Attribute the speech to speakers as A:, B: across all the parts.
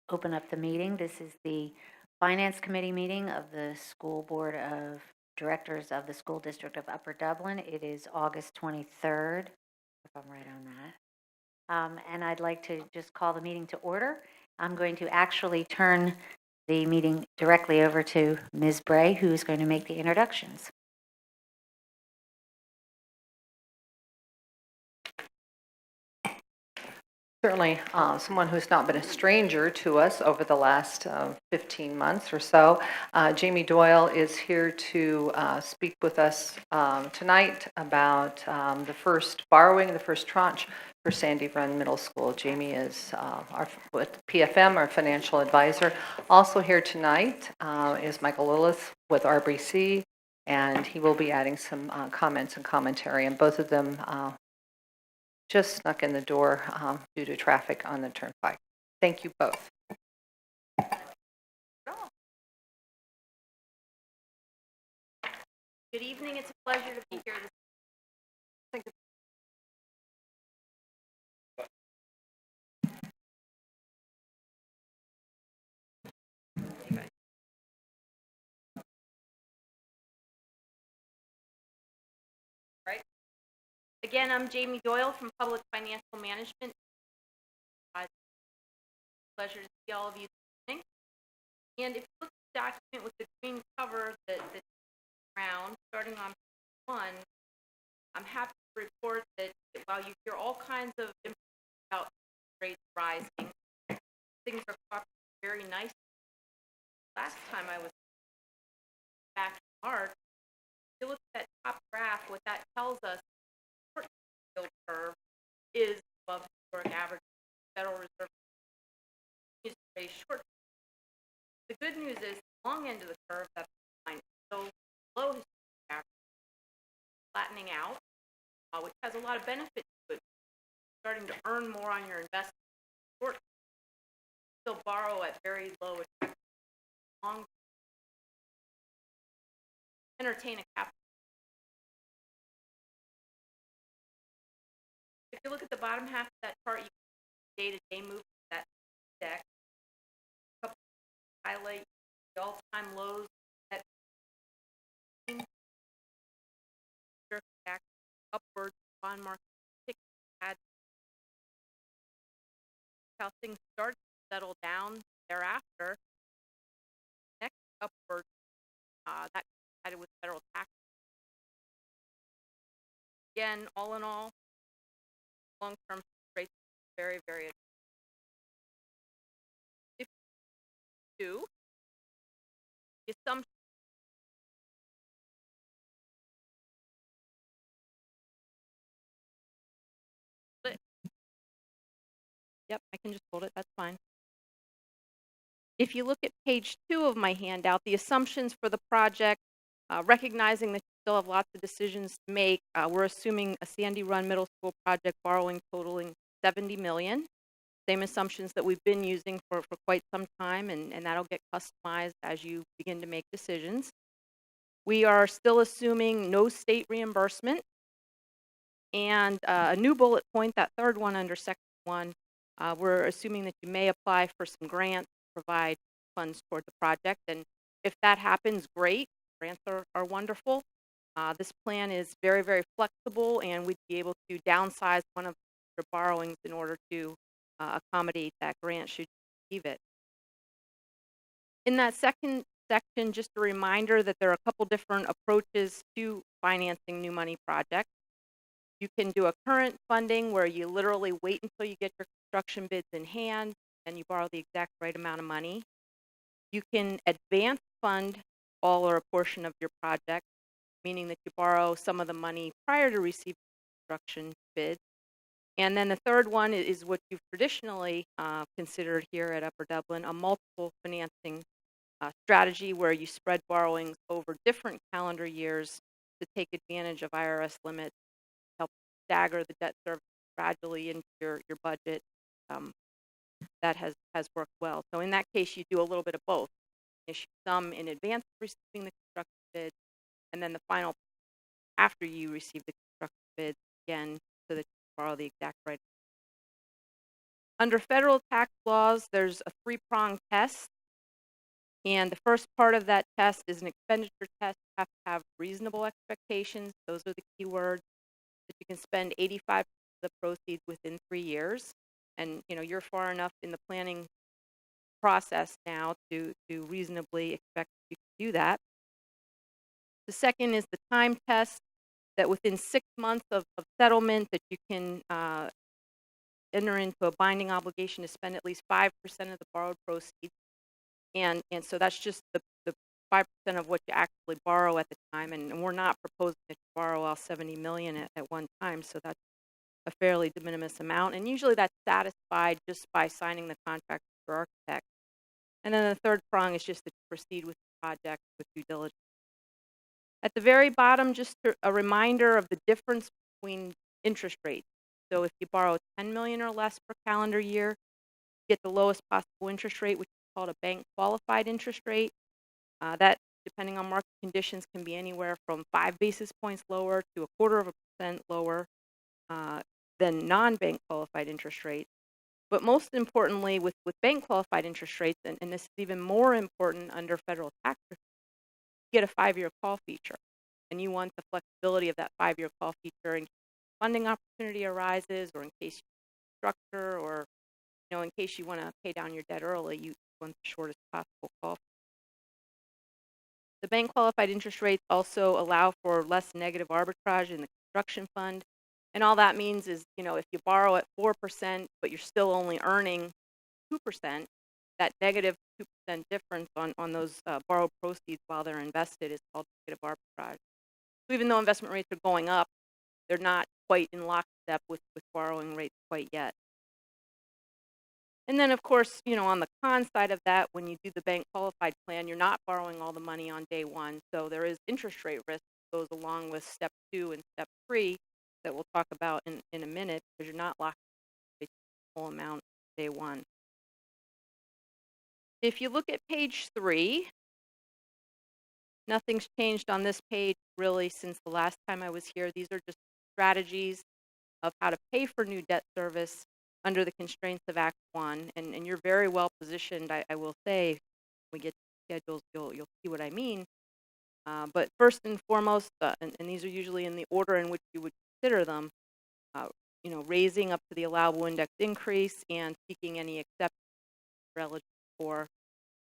A: open up the meeting. This is the Finance Committee meeting of the School Board of Directors of the School District of Upper Dublin. It is August 23rd, if I'm right on that. And I'd like to just call the meeting to order. I'm going to actually turn the meeting directly over to Ms. Bray, who is going to make the introductions.
B: Certainly someone who's not been a stranger to us over the last 15 months or so. Jamie Doyle is here to speak with us tonight about the first tranche for Sandy Run Middle School. Jamie is with PFM, our financial advisor. Also here tonight is Michael Lillis with RBC, and he will be adding some comments and commentary, and both of them just snuck in the door due to traffic on the turnpike. Thank you both.
C: Good evening. It's a pleasure to be here this right. Again, I'm Jamie Doyle from Public Financial Management. Pleasure to see all of you this evening. And if you look at the document with the green cover that's around, starting on page 1, I'm happy to report that while you hear all kinds of information about rates rising, things are cooperating very nicely. Last time I was back in March, if you look at that top graph, what that tells us, the short yield curve is above historic average. Federal Reserve is a short. The good news is the long end of the curve, that line, is so low historic average, flattening out, which has a lot of benefit to it. Starting to earn more on your investment. Short, still borrow at very low attractive long. Entertain a capital. If you look at the bottom half of that chart, you can see day-to-day movement of that index. Highlight the all-time lows that upward bond market had how things start to settle down thereafter. Next upward, that coincided with federal tax. Again, all in all, long-term rates are very, very attractive. If you do, the assumption Yep, I can just hold it. That's fine. If you look at page 2 of my handout, the assumptions for the project, recognizing that you still have lots of decisions to make, we're assuming a Sandy Run Middle School project borrowing totaling $70 million. Same assumptions that we've been using for quite some time, and that'll get customized as you begin to make decisions. We are still assuming no state reimbursement. And a new bullet point, that third one under section 1, we're assuming that you may apply for some grants to provide funds toward the project. And if that happens, great. Grants are wonderful. This plan is very, very flexible, and we'd be able to downsize one of your borrowings in order to accommodate that grant should you receive it. In that second section, just a reminder that there are a couple different approaches to financing new money projects. You can do a current funding where you literally wait until you get your construction bids in hand and you borrow the exact right amount of money. You can advance fund all or a portion of your project, meaning that you borrow some of the money prior to receiving construction bids. And then the third one is what you've traditionally considered here at Upper Dublin, a multiple financing strategy where you spread borrowings over different calendar years to take advantage of IRS limits, help stagger the debt service gradually into your budget. That has worked well. So in that case, you do a little bit of both. Issue some in advance of receiving the construction bid, and then the final after you receive the construction bid again, so that you borrow the exact right. Under federal tax laws, there's a three-pronged test. And the first part of that test is an expenditure test. You have to have reasonable expectations. Those are the key words. That you can spend 85% of the proceeds within 3 years. And, you're far enough in the planning process now to reasonably expect you can do that. The second is the time test, that within 6 months of settlement that you can enter into a binding obligation to spend at least 5% of the borrowed proceeds. And so that's just the 5% of what you actually borrow at the time. And we're not proposing that you borrow all 70 million at one time. So that's a fairly de minimis amount. And usually that's satisfied just by signing the contract with your architect. And then the third prong is just to proceed with the project with due diligence. At the very bottom, just a reminder of the difference between interest rates. So if you borrow 10 million or less per calendar year, you get the lowest possible interest rate, which is called a bank qualified interest rate. That, depending on market conditions, can be anywhere from 5 basis points lower to 0.25% lower than non-bank qualified interest rates. But most importantly, with bank qualified interest rates, and this is even more important under federal tax reform, you get a 5-year call feature. And you want the flexibility of that 5-year call feature in case funding opportunity arises, or in case you structure, or in case you want to pay down your debt early, you want the shortest possible call. The bank qualified interest rates also allow for less negative arbitrage in the construction fund. And all that means is, if you borrow at 4%, but you're still only earning 2%, that negative 2% difference on those borrowed proceeds while they're invested is called negative arbitrage. So even though investment rates are going up, they're not quite in lockstep with borrowing rates quite yet. And then, of course, on the con side of that, when you do the bank qualified plan, you're not borrowing all the money on day one. So there is interest rate risk that goes along with step 2 and step 3 that we'll talk about in a minute, because you're not locked in the full amount day one. If you look at page 3, nothing's changed on this page really since the last time I was here. These are just strategies of how to pay for new debt service under the constraints of Act 1, and you're very well positioned, I will say. When we get to schedules, you'll see what I mean. But first and foremost, and these are usually in the order in which you would consider them, raising up to the allowable index increase and seeking any exceptions relative for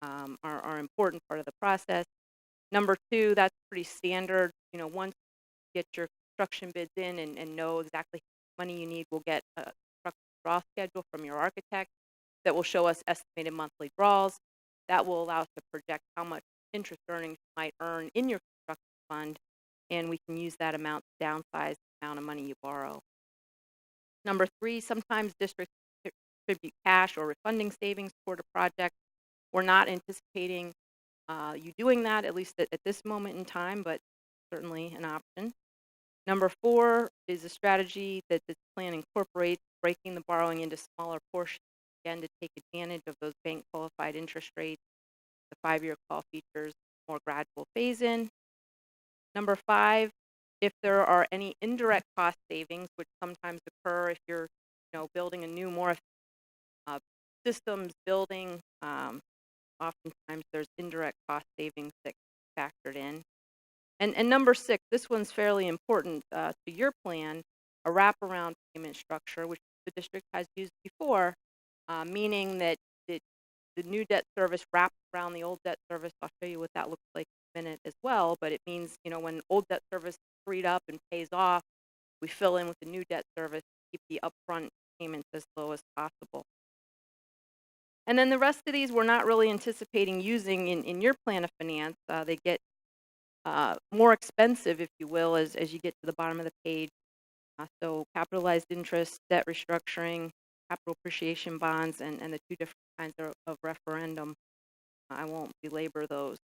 C: are important part of the process. Number 2, that's pretty standard. Once you get your construction bids in and know exactly how much money you need, we'll get a construction draw schedule from your architect that will show us estimated monthly draws. That will allow us to project how much interest earnings you might earn in your construction fund, and we can use that amount to downsize the amount of money you borrow. Number 3, sometimes districts contribute cash or refunding savings toward a project. We're not anticipating you doing that, at least at this moment in time, but certainly an option. Number 4 is a strategy that this plan incorporates, breaking the borrowing into smaller portions, again, to take advantage of those bank qualified interest rates, the 5-year call features, more gradual phase in. Number 5, if there are any indirect cost savings, which sometimes occur if you're building a new, more systems building, oftentimes there's indirect cost savings that get factored in. And number 6, this one's fairly important to your plan, a wraparound payment structure, which the district has used before, meaning that the new debt service wraps around the old debt service. I'll show you what that looks like in a minute as well, but it means, when old debt service is freed up and pays off, we fill in with the new debt service to keep the upfront payments as low as possible. And then the rest of these we're not really anticipating using in your plan of finance. They get more expensive, if you will, as you get to the bottom of the page. So capitalized interest, debt restructuring, capital appreciation bonds, and the 2 different kinds of referendum. I won't belabor those.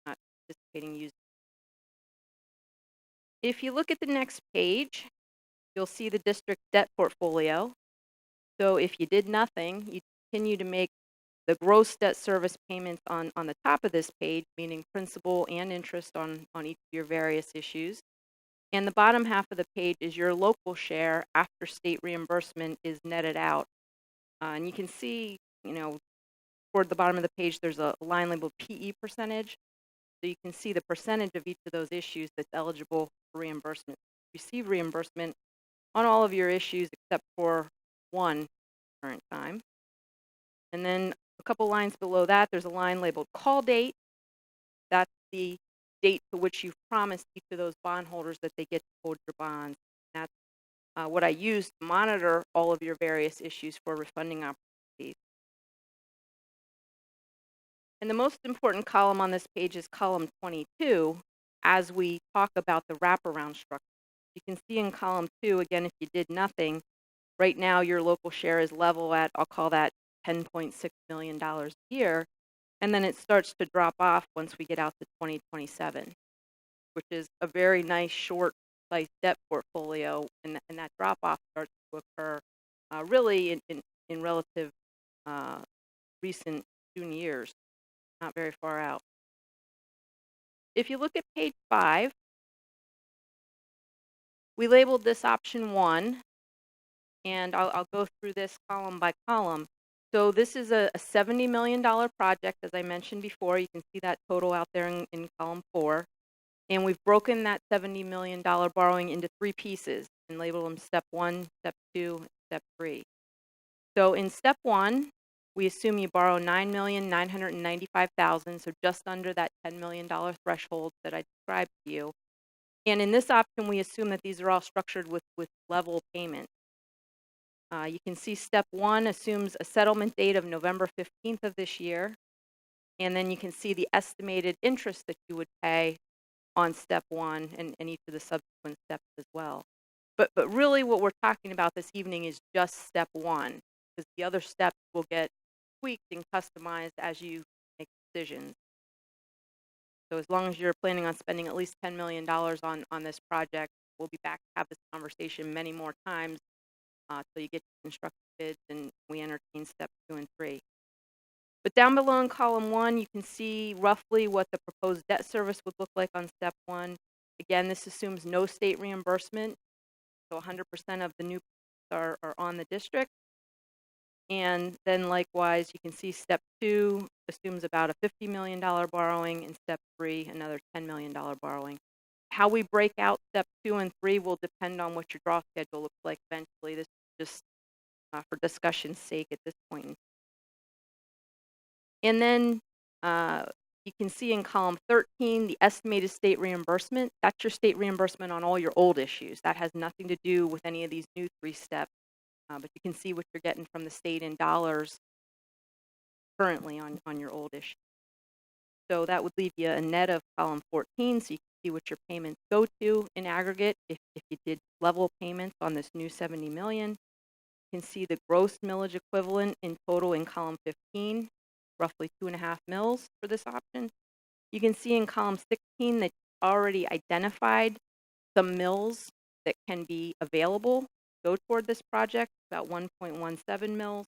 C: Not anticipating using. If you look at the next page, you'll see the district debt portfolio. So if you did nothing, you continue to make the gross debt service payments on the top of this page, meaning principal and interest on each of your various issues. And the bottom half of the page is your local share after state reimbursement is netted out. And you can see, toward the bottom of the page, there's a line labeled PE percentage. So you can see the percentage of each of those issues that's eligible for reimbursement. Receive reimbursement on all of your issues except for one current time. And then a couple lines below that, there's a line labeled call date. That's the date to which you've promised each of those bondholders that they get to hold your bonds. That's what I use to monitor all of your various issues for refunding opportunities. And the most important column on this page is column 22, as we talk about the wraparound structure. You can see in column 2, again, if you did nothing, right now your local share is level at, I'll call that $10.6 million a year, and then it starts to drop off once we get out to 2027, which is a very nice short-sized debt portfolio, and that drop-off starts to occur really in relative recent June years, not very far out. If you look at page 5, we labeled this option 1, and I'll go through this column by column. So this is a $70 million project, as I mentioned before. You can see that total out there in column 4. And we've broken that $70 million borrowing into 3 pieces and labeled them step 1, step 2, and step 3. So in step 1, we assume you borrow $9,995,000, so just under that $10 million threshold that I described to you. And in this option, we assume that these are all structured with level payment. You can see step 1 assumes a settlement date of November 15th of this year. And then you can see the estimated interest that you would pay on step 1 and each of the subsequent steps as well. But really what we're talking about this evening is just step 1, because the other steps will get tweaked and customized as you make decisions. So as long as you're planning on spending at least $10 million on this project, we'll be back to have this conversation many more times till you get to construction bids and we entertain step 2 and 3. But down below in column 1, you can see roughly what the proposed debt service would look like on step 1. Again, this assumes no state reimbursement, so 100% of the new are on the district. And then likewise, you can see step 2 assumes about a $50 million borrowing, and step 3, another $10 million borrowing. How we break out step 2 and 3 will depend on what your draw schedule looks like eventually. This is just for discussion's sake at this point. And then you can see in column 13, the estimated state reimbursement. That's your state reimbursement on all your old issues. That has nothing to do with any of these new 3 steps. But you can see what you're getting from the state in dollars currently on your old issue. So that would leave you a net of column 14, so you can see what your payments go to in aggregate if you did level payments on this new $70 million. You can see the gross millage equivalent in total in column 15, roughly 2.5 mils for this option. You can see in column 16 that you already identified some mills that can be available, go toward this project, about 1.17 mils.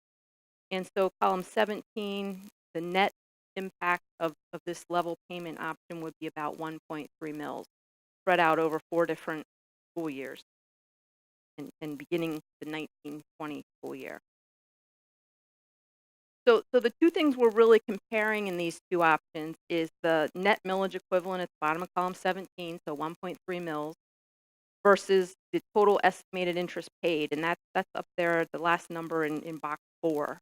C: And so column 17, the net impact of this level payment option would be about 1.3 mils, spread out over 4 different school years and beginning the 1920 school year. So the 2 things we're really comparing in these 2 options is the net millage equivalent at the bottom of column 17, so 1.3 mils, versus the total estimated interest paid, and that's up there, the last number in box 4,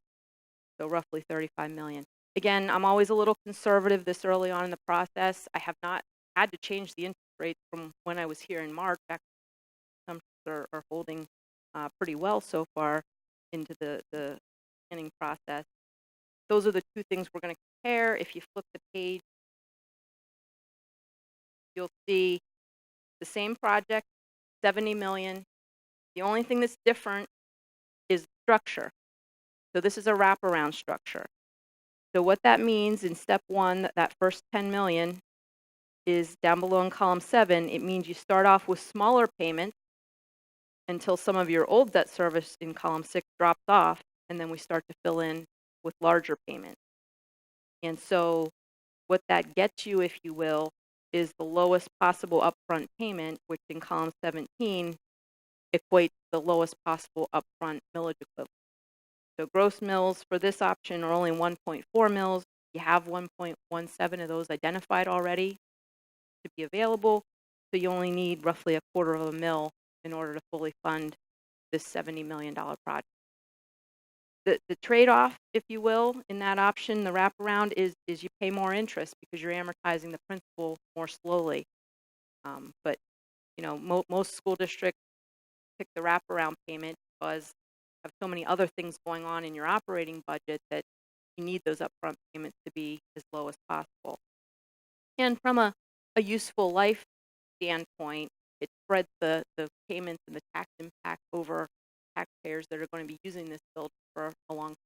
C: so roughly $35 million. Again, I'm always a little conservative this early on in the process. I have not had to change the interest rate from when I was here in March. Actually, some are holding pretty well so far into the planning process. Those are the 2 things we're going to compare. If you flip the page, you'll see the same project, $70 million. The only thing that's different is structure. So this is a wraparound structure. So what that means in step 1, that first $10 million is down below in column 7. It means you start off with smaller payments until some of your old debt service in column 6 drops off, and then we start to fill in with larger payments. And so what that gets you, if you will, is the lowest possible upfront payment, which in column 17 equates the lowest possible upfront millage equivalent. So gross mills for this option are only 1.4 mills. You have 1.17 of those identified already to be available. So you only need roughly a quarter of a mill in order to fully fund this $70 million project. The trade-off, if you will, in that option, the wraparound, is you pay more interest because you're amortizing the principal more slowly. But you know, most school districts pick the wraparound payment because you have so many other things going on in your operating budget that you need those upfront payments to be as low as possible. And from a useful life standpoint, it spreads the payments and the tax impact over taxpayers that are going to be using this building for a long time.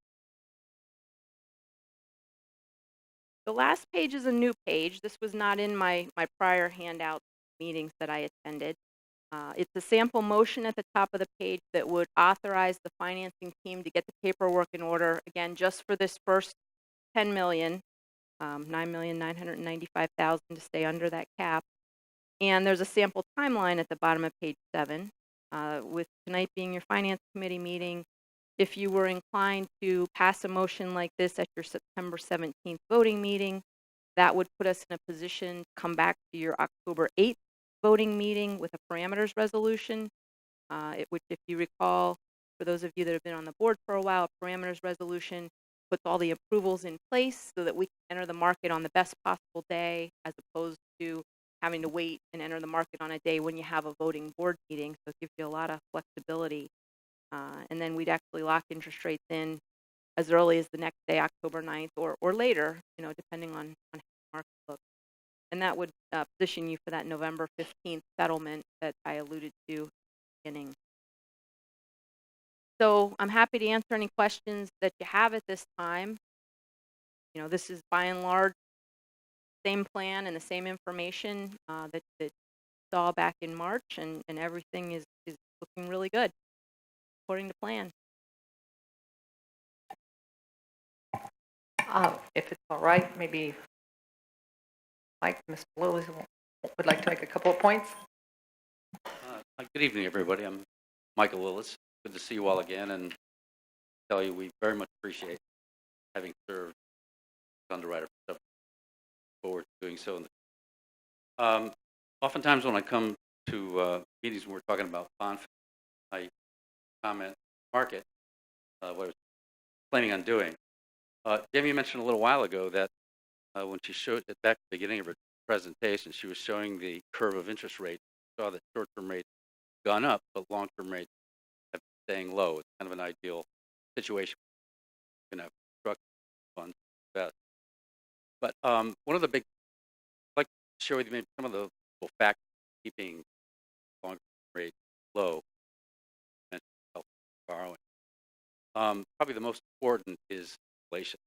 C: The last page is a new page. This was not in my prior handout meetings that I attended. It's a sample motion at the top of the page that would authorize the financing team to get the paperwork in order, again, just for this first 10 million, 9,995,000 to stay under that cap. And there's a sample timeline at the bottom of page 7. With tonight being your finance committee meeting, if you were inclined to pass a motion like this at your September 17th voting meeting, that would put us in a position to come back to your October 8th voting meeting with a parameters resolution, which, if you recall, for those of you that have been on the board for a while, a parameters resolution puts all the approvals in place so that we can enter the market on the best possible day, as opposed to having to wait and enter the market on a day when you have a voting board meeting. So it gives you a lot of flexibility. And then we'd actually lock interest rates in as early as the next day, October 9th, or later, you know, depending on how the market looks. And that would position you for that November 15th settlement that I alluded to at the beginning. So I'm happy to answer any questions that you have at this time. You know, this is by and large same plan and the same information that saw back in March, and everything is looking really good according to plan.
B: If it's all right, maybe Mike, Ms. Lewis would like to make a couple of points.
D: Good evening, everybody. I'm Michael Willis. Good to see you all again, and tell you we very much appreciate having served as underwriter. Look forward to doing so. Oftentimes when I come to meetings when we're talking about bond, I comment market, what I was planning on doing. Jamie mentioned a little while ago that when she showed it back at the beginning of her presentation, she was showing the curve of interest rate. Saw that short-term rates gone up, but long-term rates have been staying low. It's kind of an ideal situation. You know, construction funds best. But one of the big, I'd like to share with you maybe some of the factors keeping long-term rates low. And borrowing. Probably the most important is inflation.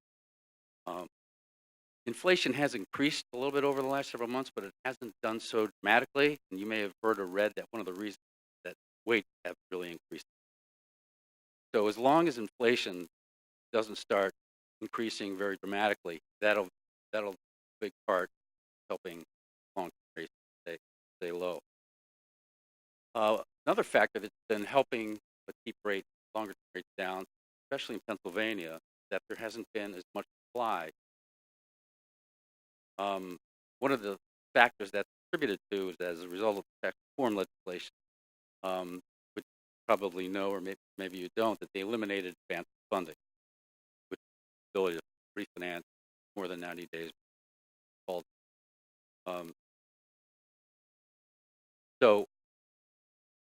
D: Inflation has increased a little bit over the last several months, but it hasn't done so dramatically. And you may have heard or read that one of the reasons that wages have really increased. So as long as inflation doesn't start increasing very dramatically, that'll be a big part helping long-term rates stay low. Another factor that's been helping to keep longer-term rates down, especially in Pennsylvania, that there hasn't been as much supply. One of the factors that's attributed to is as a result of tax reform legislation, which you probably know, or maybe you don't, that they eliminated advance funding, with the ability to refinance more than 90 days. So,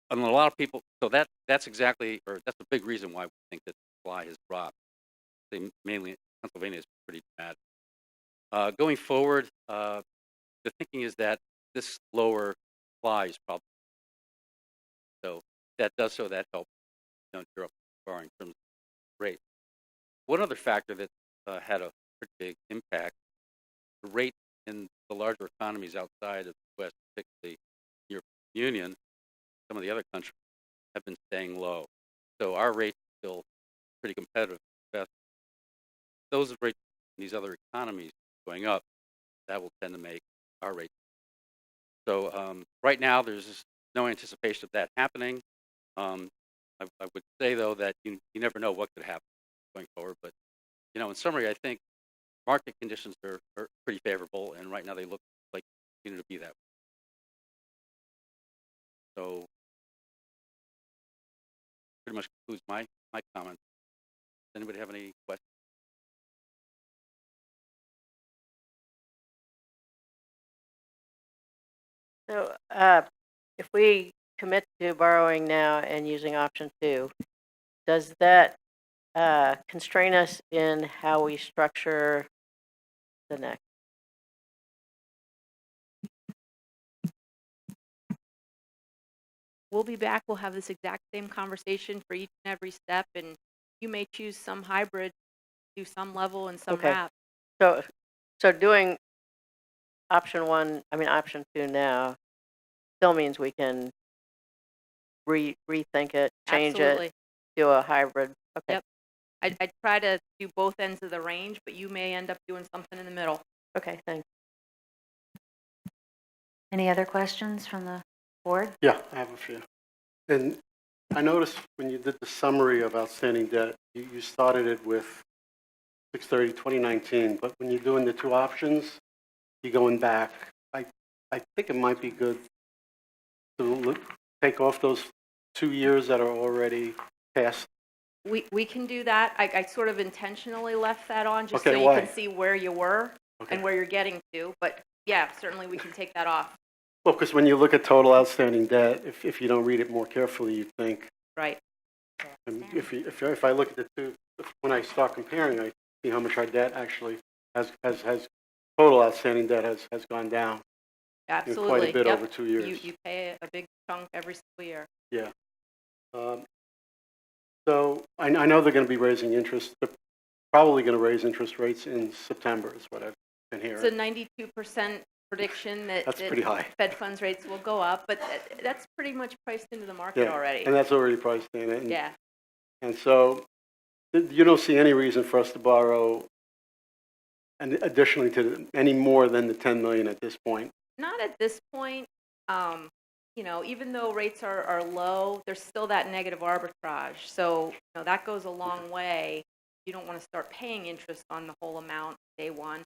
D: and a lot of people, so that's exactly, or that's a big reason why we think that supply has dropped. Mainly Pennsylvania is pretty bad. Going forward, the thinking is that this lower supply is probably, so that helps Europe borrowing in terms of rate. One other factor that had a pretty big impact, the rate in the larger economies outside of the West, particularly the European Union, some of the other countries have been staying low. So our rate is still pretty competitive. Those rates in these other economies going up, that will tend to make our rate. So right now, there's no anticipation of that happening. I would say, though, that you never know what could happen. going forward. But, in summary, I think market conditions are pretty favorable, and right now they look like they continue to be that way. So pretty much concludes my comments. Does anybody have any questions?
E: So, if we commit to borrowing now and using option 2, does that constrain us in how we structure the next?
C: We'll be back. We'll have this exact same conversation for each and every step, and you may choose some hybrid, do some level and some
E: Okay.
C: wrap.
E: So doing option 2 now still means we can rethink it, change
C: Absolutely.
E: it, do a hybrid. Okay.
C: Yep. I'd try to do both ends of the range, but you may end up doing something in the middle.
E: Okay, thanks.
A: Any other questions from the board?
F: Yeah, I have a few. And I noticed when you did the summary of outstanding debt, you started it with 6/30/2019, but when you're doing the two options, you're going back. I think it might be good to take off those 2 years that are already passed.
C: We can do that. I sort of intentionally left that on just so
F: Okay,
C: you
F: why?
C: can see where you were
F: Okay.
C: and where you're getting to. But yeah, certainly we can take that off.
F: Well, because when you look at total outstanding debt, if you don't read it more carefully, you think,
C: Right.
F: and if I look at the two, when I start comparing, I see how much our debt actually has total outstanding debt has gone down
C: Absolutely.
F: quite a bit
C: Yep.
F: over 2 years.
C: You pay a big chunk every single year.
F: Yeah. So I know they're going to be raising interest. They're probably going to raise interest rates in September, is what I've been
C: It's a
F: hearing.
C: 92% prediction that
F: That's pretty high.
C: Fed funds rates will go up, but that's pretty much priced into the market
F: Yeah,
C: already.
F: and that's already priced in.
C: Yeah.
F: And so you don't see any reason for us to borrow and additionally to any more than the 10 million at this point.
C: Not at this point. Even though rates are low, there's still that negative arbitrage. So, that goes a long way. You don't want to start paying interest on the whole amount day one.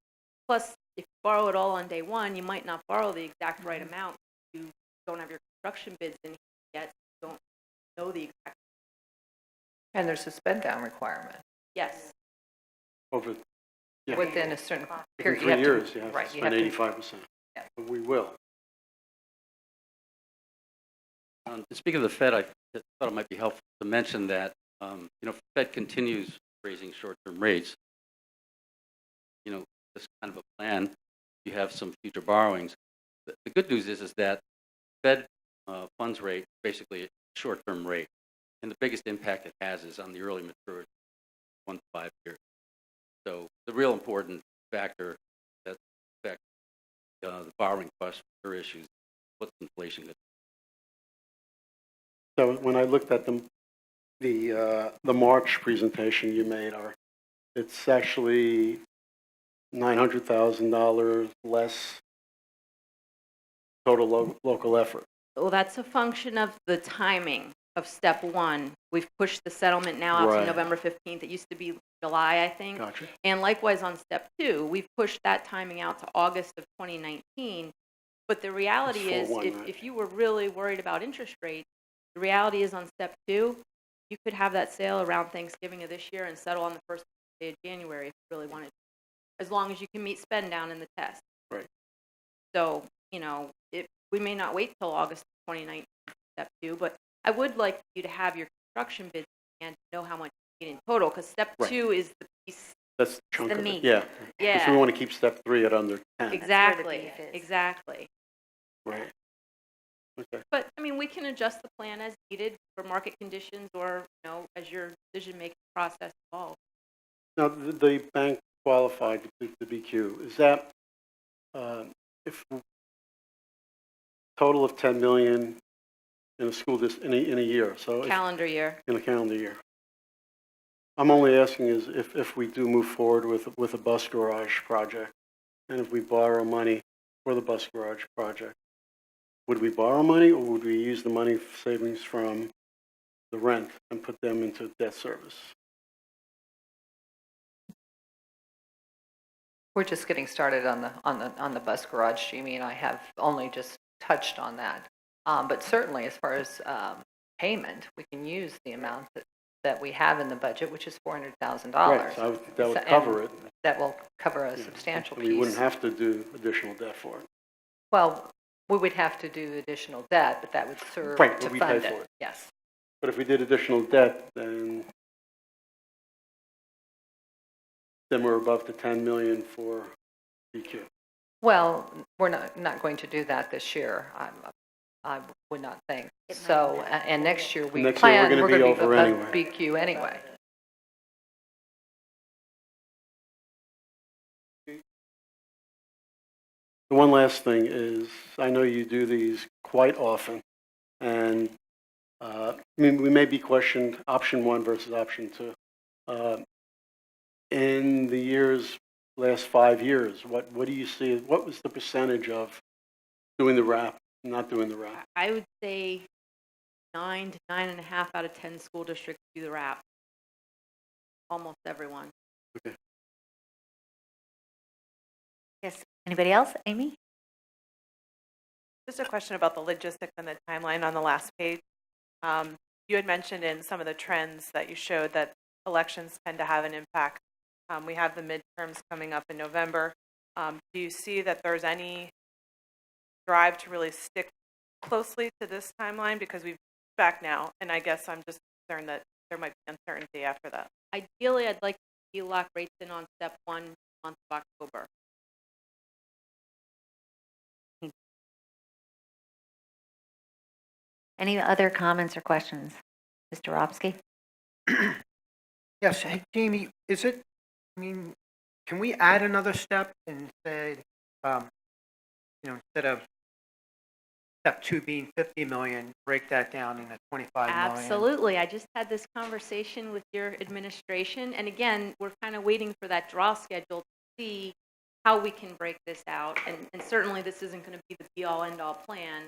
C: Plus, if you borrow it all on day one, you might not borrow the exact right amount. You don't have your construction bids in yet. You don't know the exact.
B: And there's a spend down requirement
C: Yes.
F: Over Yeah.
B: within a certain
F: within
B: period.
F: 3 years, you have to
B: right, you
F: spend
B: have to-
F: 85%.
B: Yeah.
F: But we will.
D: Speaking of the Fed, I thought it might be helpful to mention that, Fed continues raising short-term rates. This kind of a plan, you have some future borrowings. The good news is that Fed funds rate, basically a short-term rate, and the biggest impact it has is on the early maturity, 1 to 5 years. So the real important factor that affects the borrowing costs for issues, what's inflation going to.
F: So when I looked at the March presentation you made, it's actually $900,000 less total local effort.
C: Well, that's a function of the timing of step one. We've pushed the settlement now out to
F: Right.
C: November 15th. It used to be July, I think.
F: Gotcha.
C: And likewise on step two, we've pushed that timing out to August of 2019. But the reality
F: That's
C: is,
F: for one, right?
C: if you were really worried about interest rates, the reality is on step two, you could have that sale around Thanksgiving of this year and settle on the first day of January if you really wanted to, as long as you can meet spend down in the test.
F: Right.
C: So, we may not wait till August of 2019, step two, but I would like you to have your construction bids and know how much you get in total, because step
F: Right.
C: two is the piece.
F: That's the chunk
A: the
F: of it.
A: meat.
F: Yeah. Because we
C: Yeah,
F: want to keep step 3 at under 10.
C: exactly,
A: beef is.
C: exactly.
F: Right. Okay.
C: But, we can adjust the plan as needed for market conditions or, as your decision-making process evolves.
F: Now, the bank qualified to BQ, is that, if total of 10 million in a school in a year, so
C: Calendar year.
F: in a calendar year? I'm only asking is if we do move forward with a bus garage project, and if we borrow money for the bus garage project, would we borrow money or would we use the money savings from the rent and put them into debt service?
B: We're just getting started on the bus garage. Jamie and I have only just touched on that. But certainly, as far as payment, we can use the amount that we have in the budget, which is $400,000.
F: Right, so that would cover it.
B: That will cover a
F: Yeah,
B: substantial
F: We wouldn't
B: piece.
F: have to do additional debt for it.
B: Well, we would have to do additional debt, but that would serve
F: Right,
B: to
F: but we
B: fund
F: pay
B: it.
F: for it.
B: Yes.
F: But if we did additional debt, then we're above the 10 million for BQ.
B: Well, we're not going to do that this year. I would not think.
A: It might
B: So,
A: not.
B: and next year we
F: Next year, we're
B: plan,
F: gonna
B: we're
F: be
B: going to be
F: over
B: above
F: anyway.
B: BQ anyway.
F: The one last thing is, I know you do these quite often, and I mean, we may be questioned option one versus option two. In the last 5 years, what do you see, what was the percentage of doing the wrap, not doing the wrap?
C: I would say 9 to 9.5 out of 10 school districts do the wrap. Almost everyone.
A: Yes, anybody else? Amy?
G: Just a question about the logistics and the timeline on the last page. You had mentioned in some of the trends that you showed that elections tend to have an impact. We have the midterms coming up in November. Do you see that there's any drive to really stick closely to this timeline? Because we've back now, and I guess I'm just concerned that there might be uncertainty after that.
C: Ideally, I'd like to see lock rates in on step 1 month of October.
A: Any other comments or questions? Mr. Robsky?
H: Yes, hey, Jamie, can we add another step and say, instead of step 2 being 50 million, break that down into 25 million?
C: Absolutely. I just had this conversation with your administration, and again, we're kind of waiting for that draw schedule to see how we can break this out. And certainly, this isn't going to be the be-all, end-all plan.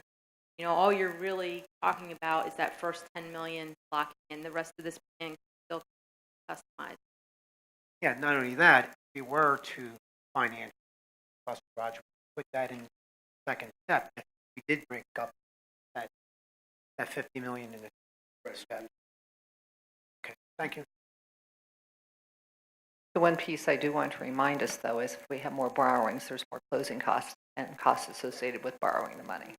C: You know, all you're really talking about is that first 10 million locking in. The rest of this plan can still customize.
H: Yeah, not only that, if we were to finance bus garage, put that in the second step, if we did break up that 50 million in the first step. Okay, thank you.
B: The one piece I do want to remind us, though, is if we have more borrowings, there's more closing costs and costs associated with borrowing the money.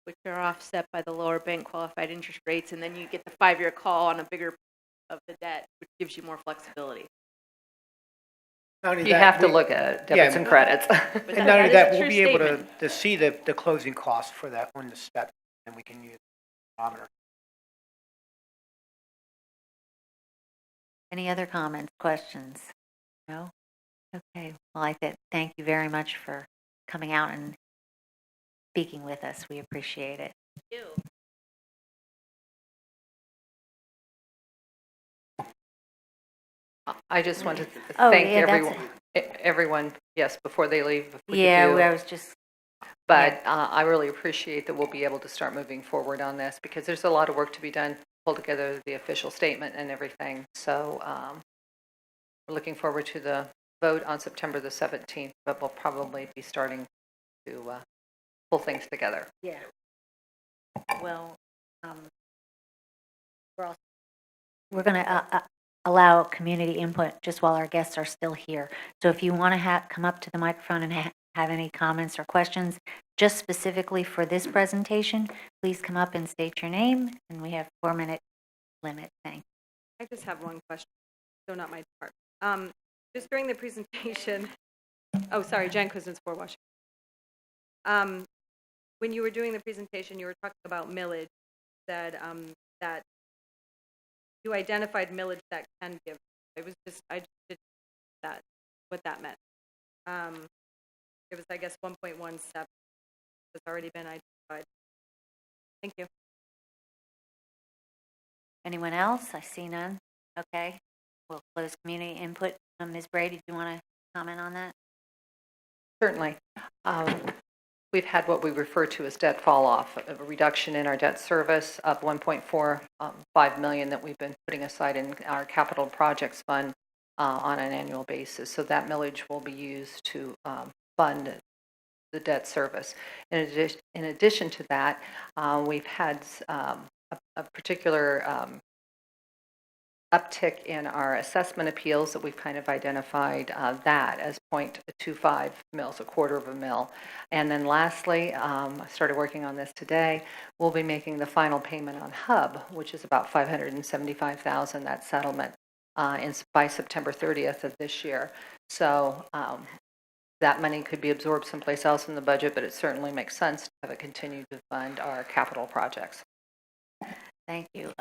C: Which are offset by the lower bank qualified interest rates, and then you get the 5-year call on a bigger of the debt, which gives you more flexibility.
H: Not only
B: You
H: that,
B: have to
H: we-
B: look at debits and credits.
C: But
H: And not only
C: that
H: that,
C: is a
H: we'll
C: true
H: be able
C: statement.
H: to see the closing costs for that one step, and we can use the barometer.
A: Any other comments, questions? No? Okay, well, thank you very much for coming out and speaking with us. We appreciate it.
C: Thank you.
B: I just want to
A: Oh,
B: thank
A: yeah, that's
B: everyone, yes, before they leave. if we could
A: Yeah,
B: do-
A: I was just,
B: But I really appreciate that we'll be able to start moving forward on this because there's a lot of work to be done, pull together the official statement and everything. So we're looking forward to the vote on September the 17th, but we'll probably be starting to pull things together.
A: yeah. Well, we're going to allow community input just while our guests are still here. So if you want to come up to the microphone and have any comments or questions, just specifically for this presentation, please come up and state your name, and we have 4-minute limit. Thanks.
I: I just have one question, so not my part. Just during the presentation, oh, sorry, Jen Cousins, for Washington. When you were doing the presentation, you were talking about millage, that you identified millage that can give. I just didn't know what that meant. It was, I guess, 1.17 has already been identified. Thank you.
A: Anyone else? I see none. Okay. We'll close community input. Ms. Brady, do you want to comment on that?
B: Certainly. We've had what we refer to as debt fall off, a reduction in our debt service of 1.45 million that we've been putting aside in our capital projects fund on an annual basis. So that millage will be used to fund the debt service. In addition to that, we've had a particular uptick in our assessment appeals that we've kind of identified that as 0.25 mils, a quarter of a mil. And then lastly, I started working on this today, we'll be making the final payment on HUB, which is about $575,000, that settlement, by September 30th of this year. So that money could be absorbed someplace else in the budget, but it certainly makes sense to have it continue to fund our capital projects.
A: Thank you.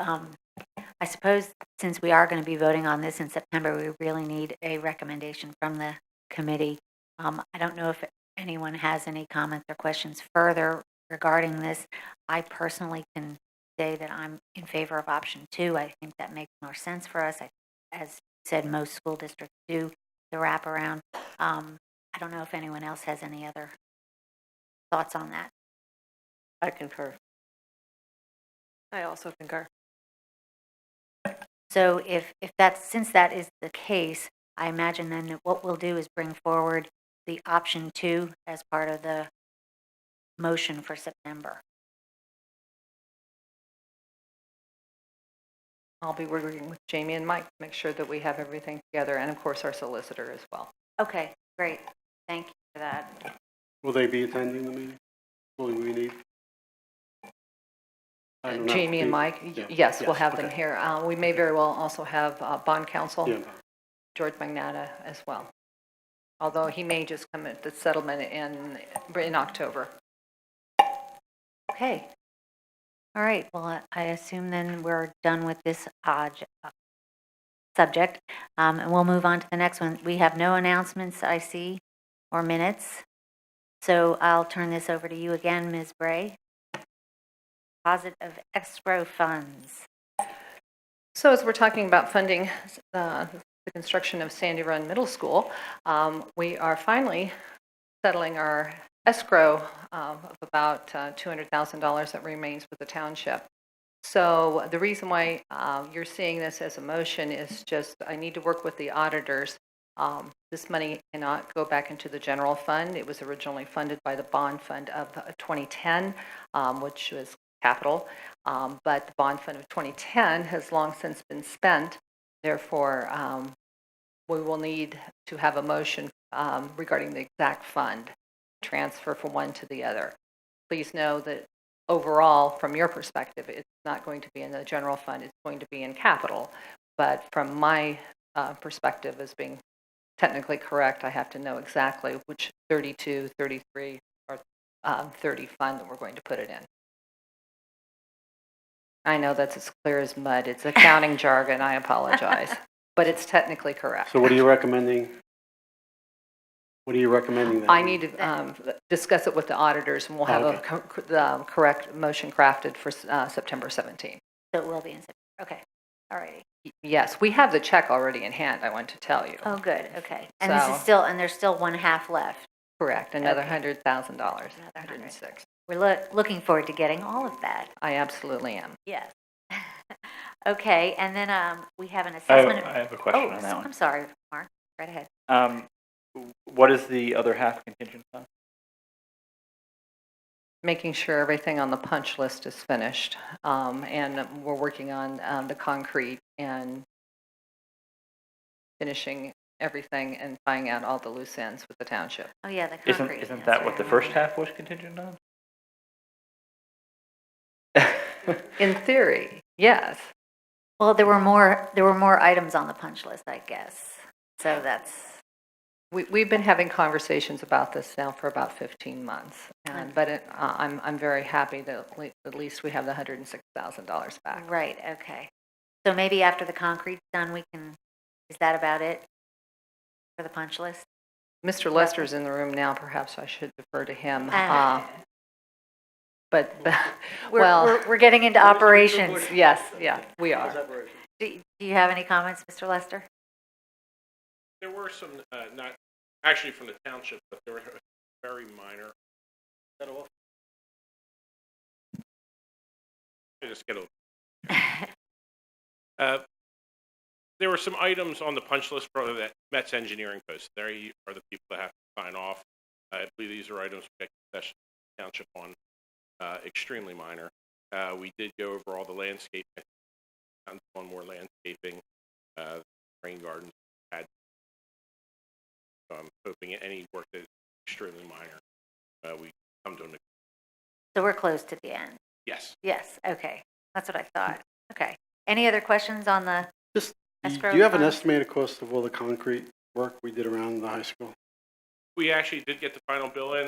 A: I suppose since we are going to be voting on this in September, we really need a recommendation from the committee. I don't know if anyone has any comments or questions further regarding this. I personally can say that I'm in favor of option 2. I think that makes more sense for us. As said, most school districts do the wraparound. I don't know if anyone else has any other thoughts on that.
E: I concur.
G: I also concur.
A: So since that is the case, I imagine then that what we'll do is bring forward the option 2 as part of the motion for September.
B: I'll be working with Jamie and Mike to make sure that we have everything together, and of course our solicitor as well.
A: Okay, great. Thank you for that.
F: Will they be attending the meeting? Will we need? I don't know.
B: Jamie and Mike,
F: Yeah.
B: yes, we'll
F: Yes,
B: have them
F: okay.
B: here. We may very well also have bond counsel,
F: Yeah.
B: George Magnata, as well. Although he may just come at the settlement in October.
A: Okay. All right. Well, I assume then we're done with this subject, and we'll move on to the next one. We have no announcements, I see, or minutes. So I'll turn this over to you again, Ms. Bray. Deposit of escrow funds.
B: So as we're talking about funding the construction of Sandy Run Middle School, we are finally settling our escrow of about $200,000 that remains with the township. So the reason why you're seeing this as a motion is just I need to work with the auditors. This money cannot go back into the general fund. It was originally funded by the bond fund of 2010, which was capital, but the bond fund of 2010 has long since been spent. Therefore, we will need to have a motion regarding the exact fund transfer from one to the other. Please know that overall, from your perspective, it's not going to be in the general fund, it's going to be in capital. But from my perspective as being technically correct, I have to know exactly which 32, 33, or 30 fund that we're going to put it in. I know that's as clear as mud. It's accounting jargon. I apologize. But it's technically correct.
F: So what are you recommending? What are you recommending then?
B: I need to discuss it with the auditors, and we'll have the correct motion crafted for September 17th.
A: So it will be in September. Okay. All righty.
B: Yes, we have the check already in hand, I want to tell you.
A: Oh, good. Okay. And there's still one half left.
B: Correct, another
A: Okay.
B: $100,000.
A: Another 100.
B: 106.
A: We're looking forward to getting all of that.
B: I absolutely am.
A: Yes. Okay, and then we have an
J: I
A: assessment.
J: have a question
A: Oh,
J: on that
A: I'm
J: one.
A: sorry, Mark. Right ahead.
J: What is the other half contingent on?
B: Making sure everything on the punch list is finished, and we're working on the concrete and finishing everything and tying out all the loose ends with the township.
A: Oh, yeah, the
J: Isn't
A: concrete.
J: isn't
A: Yes,
J: that
A: I
J: what the
A: remember.
J: first half was contingent on?
B: In theory, yes.
A: Well, there were more items on the punch list, I guess. So that's
B: We've been having conversations about this now for about 15 months, but I'm very happy that at least we have the $106,000 back.
A: right. Okay. So maybe after the concrete's done, is that about it for the punch list?
B: Mr. Lester's in the room now. Perhaps I should defer to him. But
A: We're getting into operations.
B: yes, yeah, we are.
A: Do you have any comments, Mr. Lester?
K: There were some, not actually from the township, but there were very minor. That off? I just get a There were some items on the punch list for that Met's engineering post. They are the people that have to sign off. I believe these are items we get concession township on, extremely minor. We did go over all the landscaping, found one more landscaping, rain gardens had. So I'm hoping any work that is extremely minor, we come to an,
A: So we're close to the end.
K: yes.
A: Yes, okay. That's what I thought. Okay. Any other questions on the
F: Just, do
A: escrow
F: you have an
A: funds?
F: estimated cost of all the concrete work we did around the high school?
K: We actually did get the final bill in.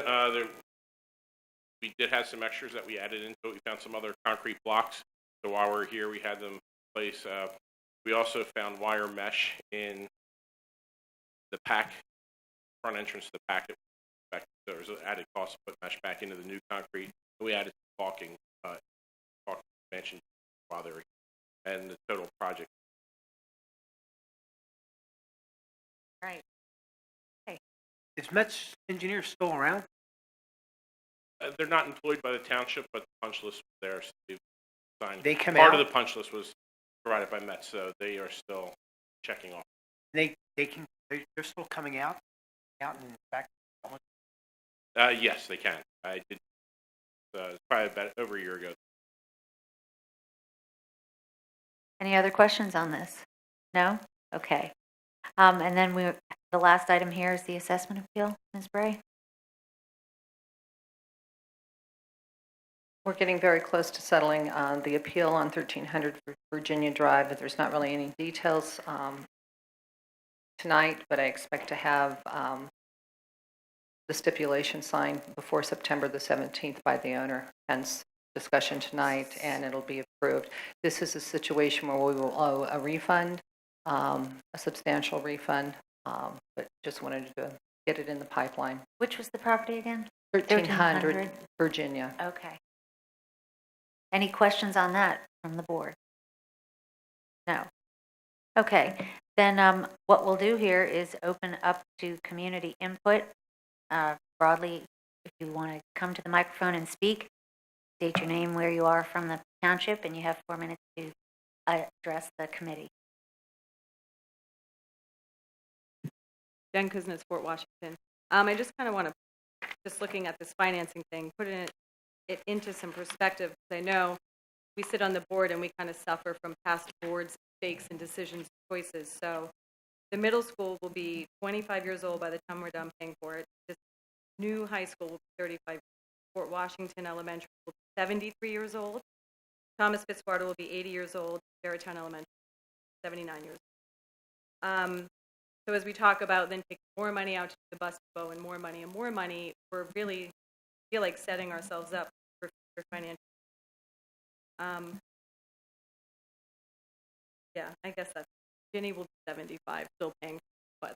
K: We did have some extras that we added into it. We found some other concrete blocks. So while we're here, we had them in place. We also found wire mesh in the pack, front entrance to the packet. There was an added cost to put mesh back into the new concrete. We added caulking expansion while they were here. And the total project.
A: Right.
H: Is Met's engineer still around?
K: They're not employed by the township, but the punch list was there. So they signed.
H: They come
K: Part
H: out?
K: of the punch list was provided by Met, so they are still checking off.
H: They're still coming out and back.
K: Yes, they can. I did. Probably about over a year ago.
A: Any other questions on this? No? Okay. And then the last item here is the assessment appeal, Ms. Bray?
B: We're getting very close to settling on the appeal on 1300 Virginia Drive, but there's not really any details tonight, but I expect to have the stipulation signed before September the 17th by the owner, hence discussion tonight, and it'll be approved. This is a situation where we will owe a refund, a substantial refund, but just wanted to get it in the pipeline.
A: Which was the property again?
B: 1300 Virginia.
A: Okay. Any questions on that from the board? No. Okay, then what we'll do here is open up to community input. Broadly, if you want to come to the microphone and speak, state your name, where you are from the township, and you have 4 minutes to address the committee.
I: Jen Kuznets, Fort Washington. I just kind of want to, just looking at this financing thing, put it into some perspective. I know we sit on the board and we kind of suffer from past boards' mistakes and decisions, choices. So the middle school will be 25 years old by the time we're done paying for it. This new high school will be 35. Fort Washington Elementary will be 73 years old. Thomas Fitzwater will be 80 years old. Tarrytown Elementary, 79 years old. So as we talk about then taking more money out to the bus depot and more money, we're really feel like setting ourselves up for financial. Yeah, I guess that's Ginny will be 75, still paying, but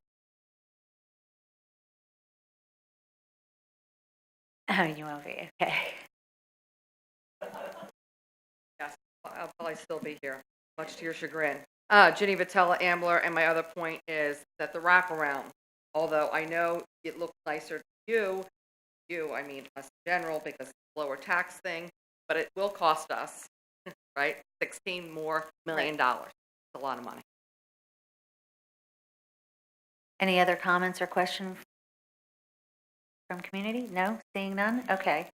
A: Oh, you won't be, okay.
L: Yes, I'll probably still be here, much to your chagrin. Ginny Vitella Ambler, and my other point is that the wraparound, although I know it looks nicer to I mean us in general because it's a lower tax thing, but it will cost us, right, $16 million. It's a lot of money.
A: Any other comments or questions from community? No? Seeing none? Okay.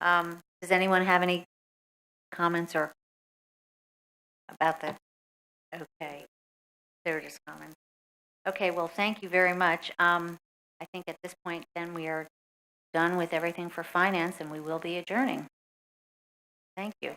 A: Does anyone have any comments or about the, okay, they were just comments. Okay, well, thank you very much. I think at this point then we are done with everything for finance and we will be adjourning. Thank you.